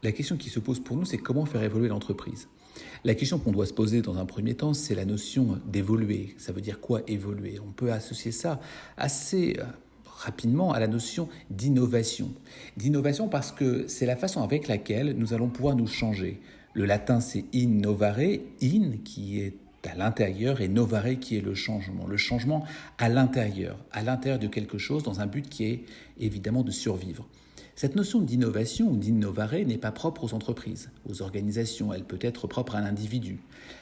La question qui se pose pour nous, c'est comment faire évoluer l'entreprise. La question qu'on doit se poser dans un premier temps, c'est la notion d'évoluer. Ça veut dire quoi évoluer? On peut associer ça assez rapidement à la notion d'innovation. D'innovation parce que c'est la façon avec laquelle nous allons pouvoir nous changer. Le latin, c'est innovare, in qui est à l'intérieur et novare qui est le changement. Le changement à l'intérieur de quelque chose dans un but qui est évidemment de survivre. Cette notion d'innovation ou d'innovare n'est pas propre aux entreprises, aux organisations, elle peut être propre à l'individu.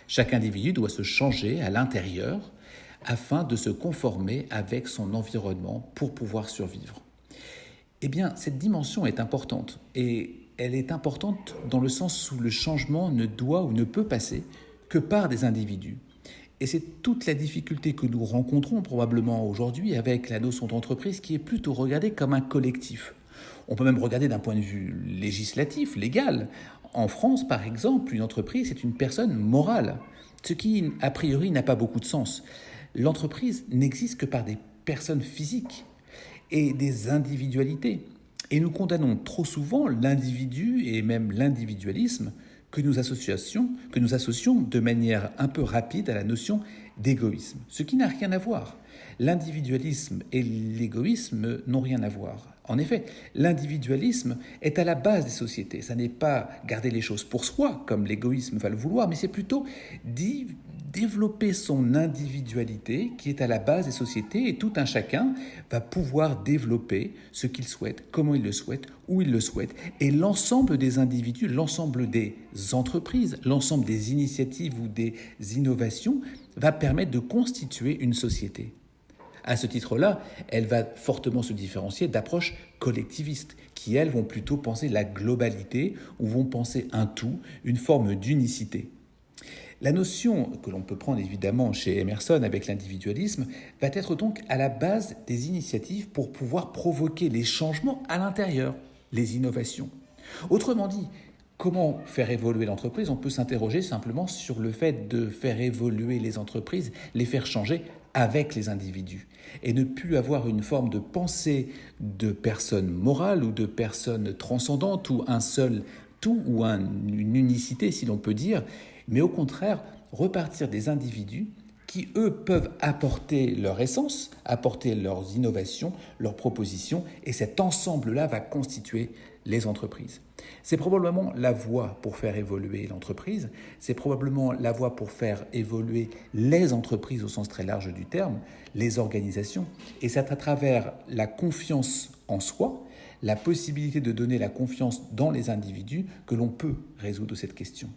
Chaque individu doit se changer à l'intérieur afin de se conformer avec son environnement pour pouvoir survivre. Eh bien, cette dimension est importante et elle est importante dans le sens où le changement ne doit ou ne peut passer que par des individus. Et c'est toute la difficulté que nous rencontrons probablement aujourd'hui avec la notion d'entreprise qui est plutôt regardée comme un collectif. On peut même regarder d'un point de vue législatif, légal. En France, par exemple, une entreprise, c'est une personne morale, ce qui, a priori, n'a pas beaucoup de sens. L'entreprise n'existe que par des personnes physiques et des individualités. Et nous condamnons trop souvent l'individu et même l'individualisme que nous associons de manière un peu rapide à la notion d'égoïsme, ce qui n'a rien à voir. L'individualisme et l'égoïsme n'ont rien à voir. En effet, l'individualisme est à la base des sociétés. Ça n'est pas garder les choses pour soi, comme l'égoïsme va le vouloir, mais c'est plutôt développer son individualité qui est à la base des sociétés et tout un chacun va pouvoir développer ce qu'il souhaite, comment il le souhaite, où il le souhaite. Et l'ensemble des individus, l'ensemble des entreprises, l'ensemble des initiatives ou des innovations va permettre de constituer une société. À ce titre-là, elle va fortement se différencier d'approches collectivistes qui, elles, vont plutôt penser la globalité ou vont penser un tout, une forme d'unicité. La notion que l'on peut prendre évidemment chez Emerson avec l'individualisme va être donc à la base des initiatives pour pouvoir provoquer les changements à l'intérieur, les innovations. Autrement dit, comment faire évoluer l'entreprise? On peut s'interroger simplement sur le fait de faire évoluer les entreprises, les faire changer avec les individus et ne plus avoir une forme de pensée de personne morale ou de personne transcendante ou un seul tout ou une unicité si l'on peut dire, mais au contraire repartir des individus qui, eux, peuvent apporter leur essence, apporter leurs innovations, leurs propositions, et cet ensemble-là va constituer les entreprises. C'est probablement la voie pour faire évoluer l'entreprise, c'est probablement la voie pour faire évoluer les entreprises au sens très large du terme, les organisations, et c'est à travers la confiance en soi, la possibilité de donner la confiance dans les individus que l'on peut résoudre cette question.